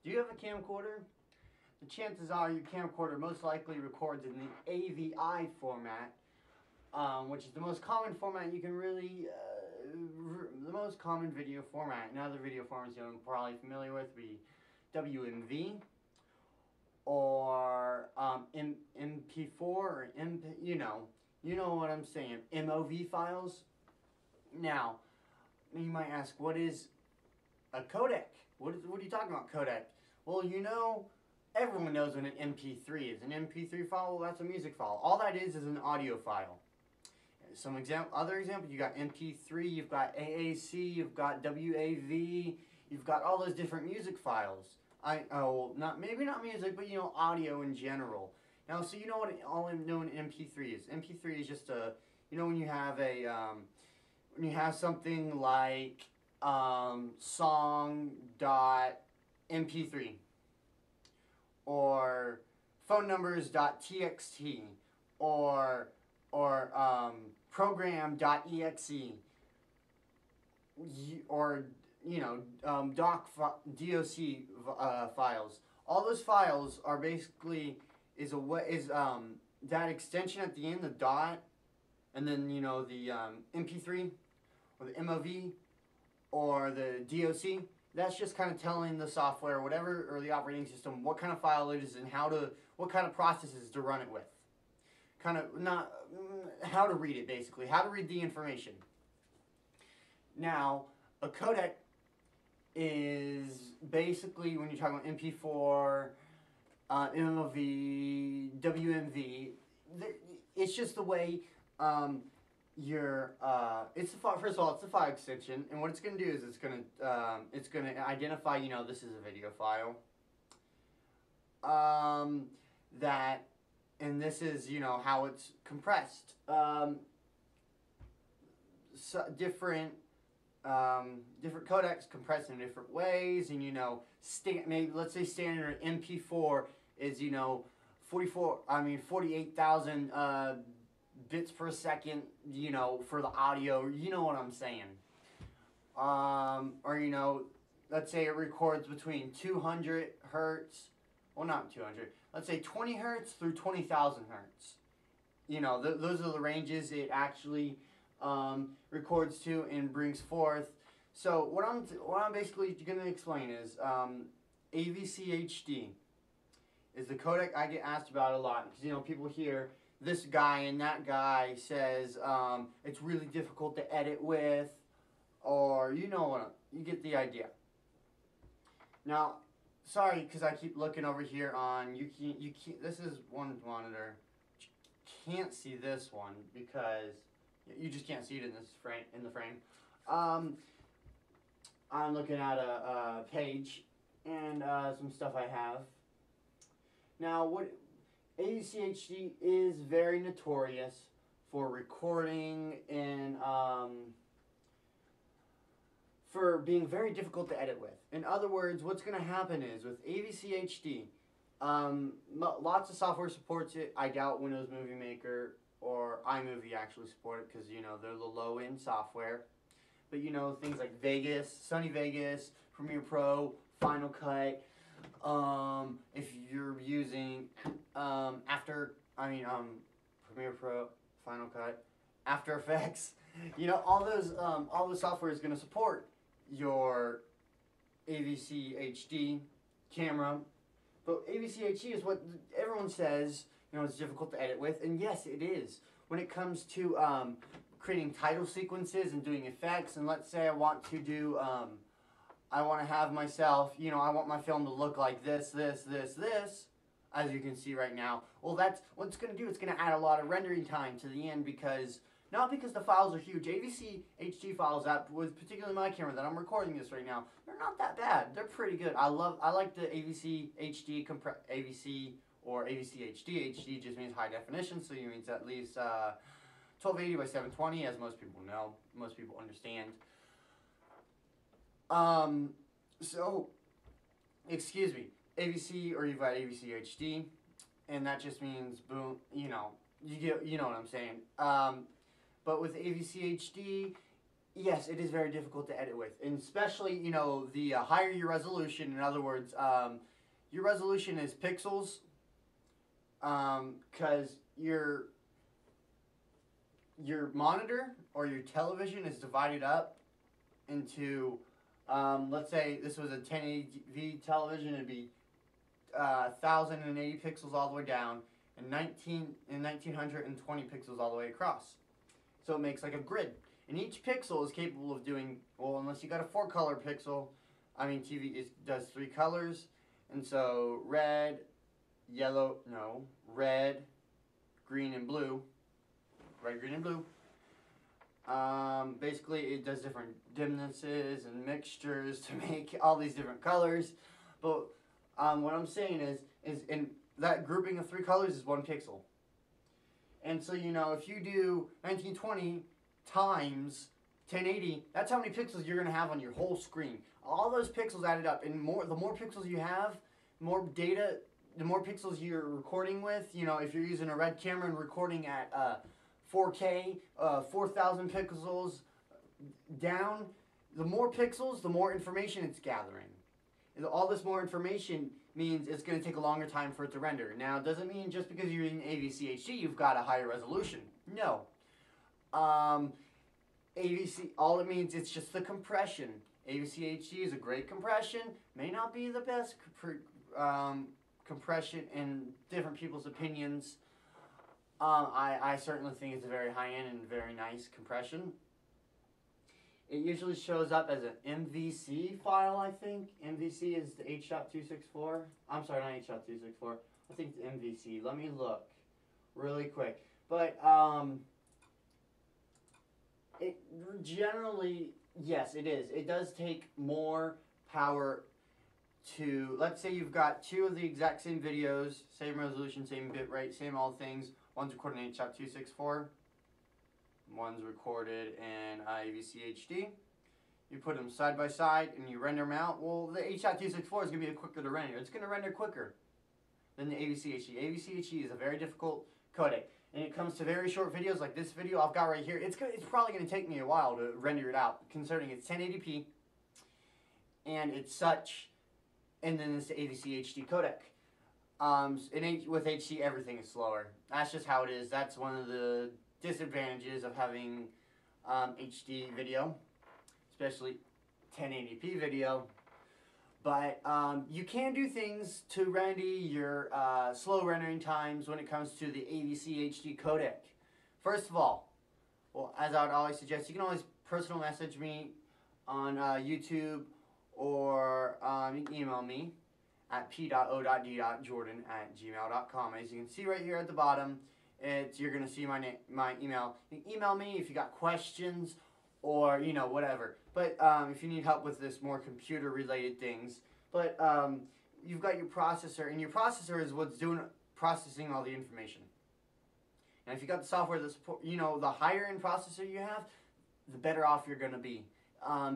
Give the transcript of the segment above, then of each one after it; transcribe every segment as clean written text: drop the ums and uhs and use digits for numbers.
Do you have a camcorder? The chances are your camcorder most likely records in the AVI format, which is the most common format you can really, the most common video format. And other video formats you're probably familiar with would be WMV or MP4 or you know what I'm saying, MOV files. Now, you might ask, what is a codec? What are you talking about, codec? Well, everyone knows what an MP3 is. An MP3 file, well, that's a music file. All that is an audio file. Other examples, you got MP3, you've got AAC, you've got WAV, you've got all those different music files. Maybe not music, but audio in general. Now, so all I know an MP3 is. MP3 is just when you have something like song.mp3 or phone numbers.txt or program.exe or doc files. All those files are basically that extension at the end, the dot, and then the MP3 or the MOV or the DOC. That's just kind of telling the software, whatever, or the operating system, what kind of file it is and what kind of processes to run it with. Kind of not how to read it, basically, how to read the information. Now, a codec is basically, when you're talking about MP4, MOV, WMV, it's just the way first of all, it's a file extension, and what it's going to do is it's going to identify, this is a video file. And this is, how it's compressed. Different codecs compressed in different ways, and maybe let's say standard MP4 is 48,000 bits per second, for the audio. You know what I'm saying? Or let's say it records between 200 hertz. Well, not 200. Let's say 20 hertz through 20,000 hertz. Those are the ranges it actually records to and brings forth. So what I'm basically going to explain is AVCHD is the codec I get asked about a lot, because people hear this guy and that guy says it's really difficult to edit with, or you get the idea. Now, sorry, because I keep looking over here on you can't. This is one monitor. You can't see this one because you just can't see it in the frame. I'm looking at a page and some stuff I have. Now, what AVCHD is very notorious for recording and for being very difficult to edit with. In other words, what's going to happen is with AVCHD, lots of software supports it. I doubt Windows Movie Maker or iMovie actually support it, because they're the low-end software. But things like Vegas, Sony Vegas, Premiere Pro, Final Cut. If you're using Premiere Pro, Final Cut, After Effects, all those software is going to support your AVCHD camera. But AVCHD is what everyone says it's difficult to edit with, and yes, it is. When it comes to creating title sequences and doing effects, and let's say I want to do I want to have myself, I want my film to look like this, as you can see right now. Well, that's what it's going to do. It's going to add a lot of rendering time to the end, not because the files are huge. AVC HD files, with particularly my camera that I'm recording this right now, they're not that bad. They're pretty good. I like the AVC HD AVC or AVC HD. HD just means high definition, so it means at least 1280 by 720, as most people know, most people understand. Excuse me, AVC, or you've got AVC HD, and that just means boom, you know what I'm saying. But with AVC HD, yes, it is very difficult to edit with, and especially, you know, the higher your resolution. In other words, your resolution is pixels, because your monitor or your television is divided up into, let's say this was a 1080p television, it'd be 1080 pixels all the way down, and 1920 pixels all the way across. So it makes like a grid. And each pixel is capable of doing, well, unless you got a 4-color pixel, I mean, TV does 3 colors. And so red, yellow, no, red, green, and blue. Red, green, and blue. Basically, it does different dimnesses and mixtures to make all these different colors. But what I'm saying is in that grouping of 3 colors is 1 pixel. And so, you know, if you do 1920 times 1080, that's how many pixels you're going to have on your whole screen. All those pixels added up, and the more pixels you have, more data, the more pixels you're recording with. You know, if you're using a red camera and recording at 4K, 4,000 pixels down, the more pixels, the more information it's gathering. And all this more information means it's going to take a longer time for it to render. Now, it doesn't mean just because you're using AVCHD you've got a higher resolution. No. AVC, all it means, it's just the compression. AVCHD is a great compression, may not be the best compression in different people's opinions. I certainly think it's a very high-end and very nice compression. It usually shows up as an MVC file, I think. MVC is the H.264. I'm sorry, not H.264. I think it's MVC. Let me look really quick. But, it generally, yes, it is. It does take more power to, let's say you've got 2 of the exact same videos, same resolution, same bitrate, same all things. One's recorded in H.264. One's recorded in AVCHD. You put them side by side and you render them out. Well, the H.264 is going to be quicker to render. It's going to render quicker than the AVCHD. AVCHD is a very difficult codec. And it comes to very short videos like this video I've got right here. It's probably going to take me a while to render it out, considering it's 1080p and it's such, and then it's the AVCHD codec. With HD, everything is slower. That's just how it is. That's one of the disadvantages of having HD video, especially 1080p video. But you can do things to remedy your slow rendering times when it comes to the AVCHD codec. First of all, well, as I would always suggest, you can always personal message me on YouTube, or you can email me at p.o.d.jordan@gmail.com. As you can see right here at the bottom, you're going to see my email. You can email me if you got questions or, you know, whatever. But if you need help with this more computer-related things. But you've got your processor, and your processor is what's processing all the information. And if you got the software that support, you know, the higher-end processor you have, the better off you're going to be.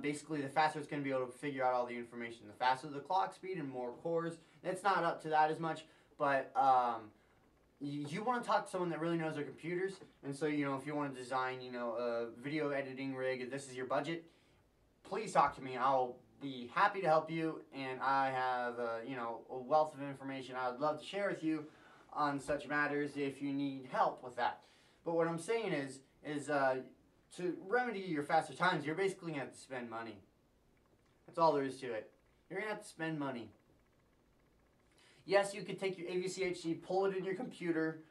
Basically, the faster it's going to be able to figure out all the information. The faster the clock speed and more cores. It's not up to that as much, but you want to talk to someone that really knows their computers. And so, you know, if you want to design, you know, a video editing rig, if this is your budget, please talk to me. I'll be happy to help you, and I have, you know, a wealth of information I would love to share with you on such matters if you need help with that. But what I'm saying is to remedy your faster times, you're basically going to have to spend money. That's all there is to it. You're going to have to spend money. Yes, you could take your AVCHD, pull it in your computer,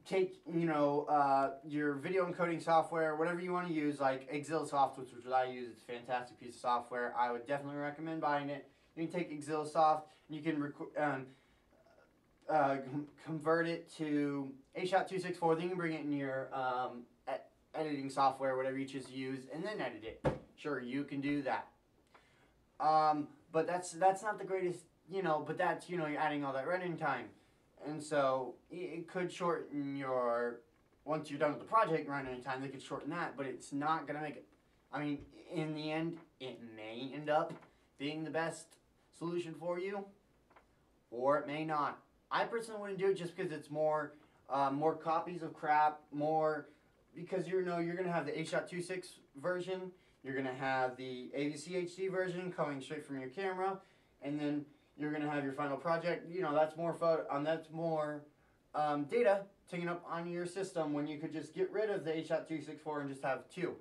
take, you know, your video encoding software, whatever you want to use, like ExileSoft, which I use. It's a fantastic piece of software. I would definitely recommend buying it. You can take ExileSoft, and you can convert it to H.264. Then you can bring it in your editing software, whatever you choose to use, and then edit it. Sure, you can do that. But that's not the greatest, you know, but that's, you know, you're adding all that rendering time. And so it could shorten your, once you're done with the project rendering time, they could shorten that, but it's not going to make it. I mean, in the end, it may end up being the best solution for you, or it may not. I personally wouldn't do it just because it's more copies of crap, more because you're going to have the AVCHD version, you're going to have the AVCHD version coming straight from your camera, and then you're going to have your final project. You know, that's more data taken up on your system when you could just get rid of the AVCHD and just have two.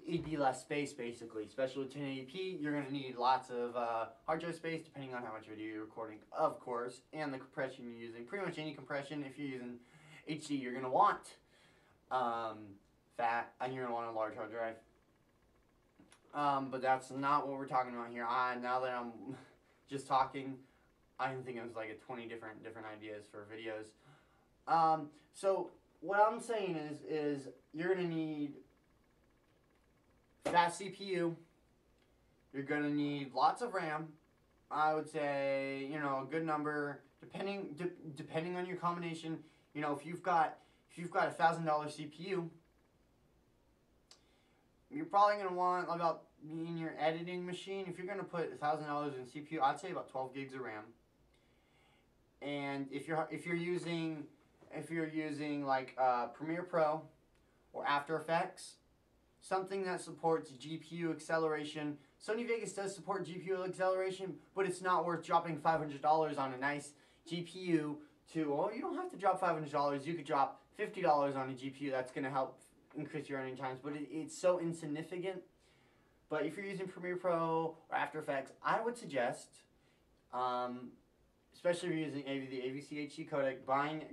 It'd be less space, basically. Especially with 1080p, you're going to need lots of hard drive space, depending on how much video you're recording, of course, and the compression you're using. Pretty much any compression, if you're using HD, you're going to want fat, and you're going to want a large hard drive. But that's not what we're talking about here. Now that I'm just talking, I can think of like 20 different ideas for videos. So what I'm saying is you're going to need fast CPU. You're going to need lots of RAM. I would say, you know, a good number, depending on your combination. You know, if you've got a $1,000 CPU, you're probably going to want about, in your editing machine, if you're going to put $1,000 in CPU, I'd say about 12 gigs of RAM. And if you're using like Premiere Pro or After Effects, something that supports GPU acceleration. Sony Vegas does support GPU acceleration, but it's not worth dropping $500 on a nice GPU to, well, you don't have to drop $500. You could drop $50 on a GPU. That's going to help increase your running times, but it's so insignificant. But if you're using Premiere Pro or After Effects, I would suggest, especially if you're using the AVCHD codec,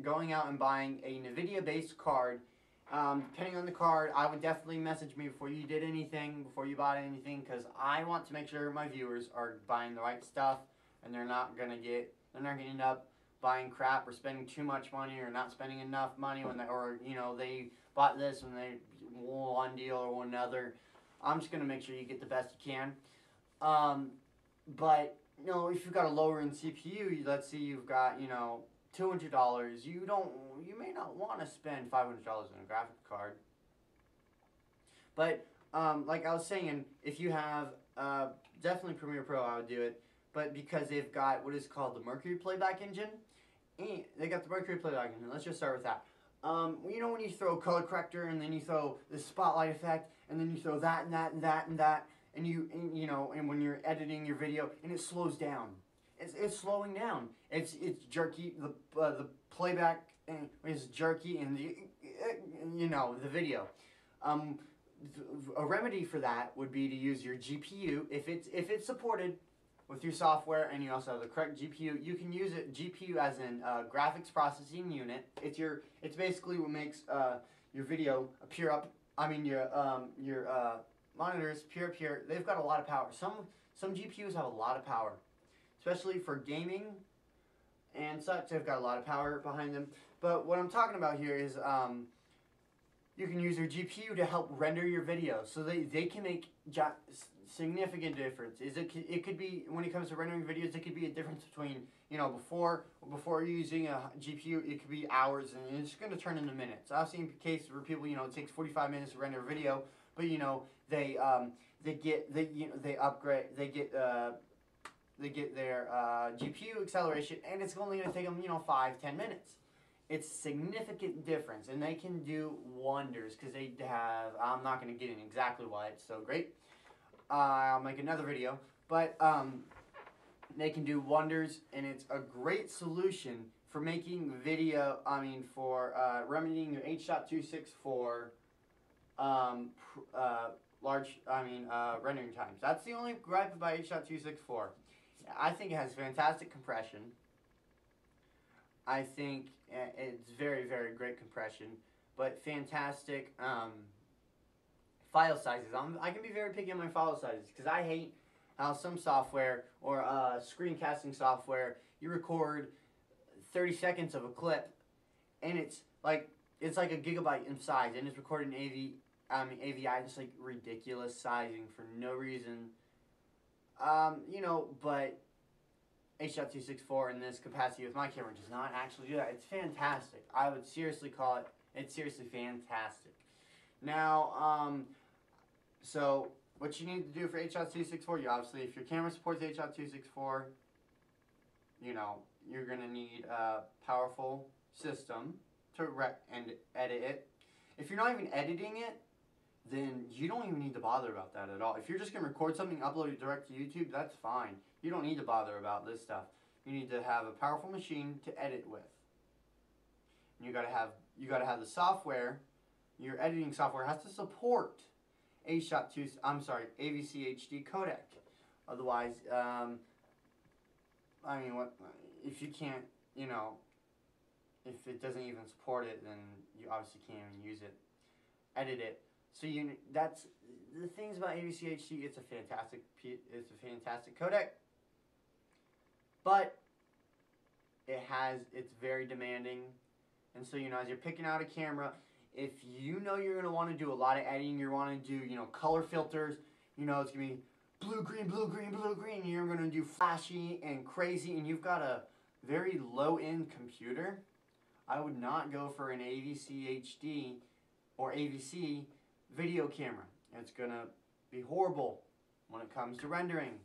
going out and buying a NVIDIA-based card. Depending on the card, I would definitely message me before you did anything, before you bought anything, because I want to make sure my viewers are buying the right stuff, and they're not gonna end up buying crap or spending too much money or not spending enough money when they bought this when they one deal or another. I'm just gonna make sure you get the best you can. But you know, if you've got a lower end CPU, let's say you've got, you know, $200, you may not want to spend $500 on a graphic card. But like I was saying, if you have definitely Premiere Pro, I would do it. But because they've got what is called the Mercury playback engine, they got the Mercury playback engine. Let's just start with that. You know when you throw color corrector and then you throw the spotlight effect and then you throw that and that and that and that, and and when you're editing your video and it slows down. It's slowing down. It's jerky. The playback is jerky, and the video. A remedy for that would be to use your GPU if it's supported with your software, and you also have the correct GPU. You can use it GPU as in graphics processing unit. It's basically what makes your video appear up. I mean your monitors appear up here. They've got a lot of power. Some GPUs have a lot of power. Especially for gaming and such, they've got a lot of power behind them. But what I'm talking about here is you can use your GPU to help render your video. So they can make significant difference. It could be, when it comes to rendering videos, it could be a difference between, you know, before using a GPU, it could be hours, and it's going to turn into minutes. I've seen cases where people, you know, it takes 45 minutes to render a video, but, you know, they get their GPU acceleration, and it's only going to take them, you know, 5-10 minutes. It's significant difference, and they can do wonders because they have. I'm not going to get in exactly why it's so great. I'll make another video, but they can do wonders, and it's a great solution for making video. I mean, for remedying your AVCHD for rendering times. That's the only gripe about AVCHD. I think it has fantastic compression. I think it's very, very great compression, but fantastic file sizes. I can be very picky on my file sizes because I hate how some software or screencasting software, you record 30 seconds of a clip, and it's like a gigabyte in size, and it's recorded in AVI, just like ridiculous sizing for no reason. You know, but AVCHD in this capacity with my camera does not actually do that. It's fantastic. I would seriously call it, it's seriously fantastic. Now, so what you need to do for AVCHD, you obviously, if your camera supports AVCHD, you know, you're going to need a powerful system to edit it. If you're not even editing it, then you don't even need to bother about that at all. If you're just going to record something, upload it direct to YouTube, that's fine. You don't need to bother about this stuff. You need to have a powerful machine to edit with. And you gotta have the software. Your editing software has to support AVCHD codec. Otherwise, I mean, what if you can't, you know, if it doesn't even support it, then you obviously can't even use it, edit it. So that's the things about AVCHD. It's a fantastic codec, but it's very demanding. And so, you know, as you're picking out a camera, if you know you're going to want to do a lot of editing, you want to do, you know, color filters, you know, it's going to be blue, green, blue, green, blue, green, and you're going to do flashy and crazy, and you've got a very low-end computer, I would not go for an AVCHD or AVC video camera. It's going to be horrible when it comes to rendering.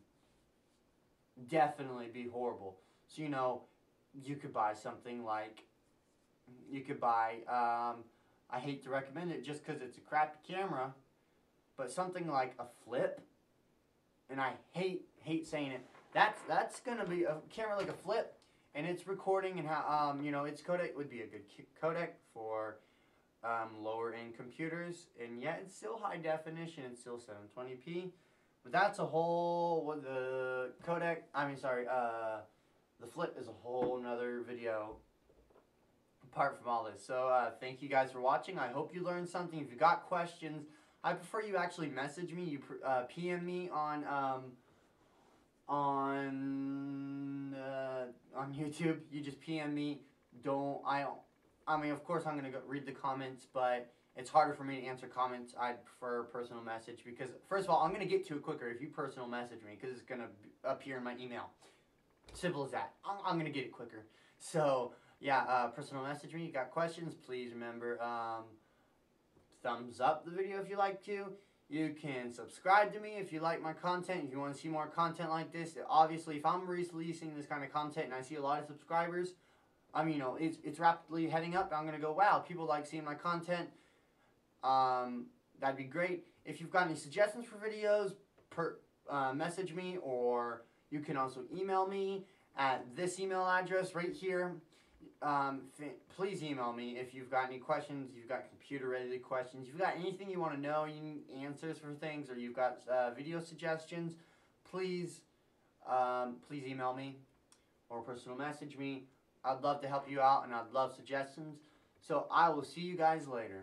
Definitely be horrible. So, you know, you could buy something like, I hate to recommend it just because it's a crappy camera, but something like a Flip, and I hate saying it, that's going to be a camera like a Flip, and it's recording, and how, you know, its codec would be a good codec for lower end computers, and yet it's still high definition, it's still 720p, but that's a whole, the Flip is a whole nother video apart from all this. So thank you guys for watching. I hope you learned something. If you got questions, I prefer you actually message me. You PM me on YouTube. You just PM me. I mean, of course I'm gonna read the comments, but it's harder for me to answer comments. I'd prefer a personal message because, first of all, I'm gonna get to it quicker if you personal message me because it's gonna appear in my email. Simple as that. I'm gonna get it quicker. So yeah, personal message me. You got questions, please remember, thumbs up the video if you like to. You can subscribe to me if you like my content, if you want to see more content like this. Obviously, if I'm releasing this kind of content and I see a lot of subscribers, I mean, you know, it's rapidly heading up. I'm going to go, wow, people like seeing my content. That'd be great. If you've got any suggestions for videos, message me, or you can also email me at this email address right here. Please email me if you've got any questions, you've got computer-related questions, you've got anything you want to know, you need answers for things, or you've got video suggestions, please email me or personal message me. I'd love to help you out, and I'd love suggestions. So I will see you guys later.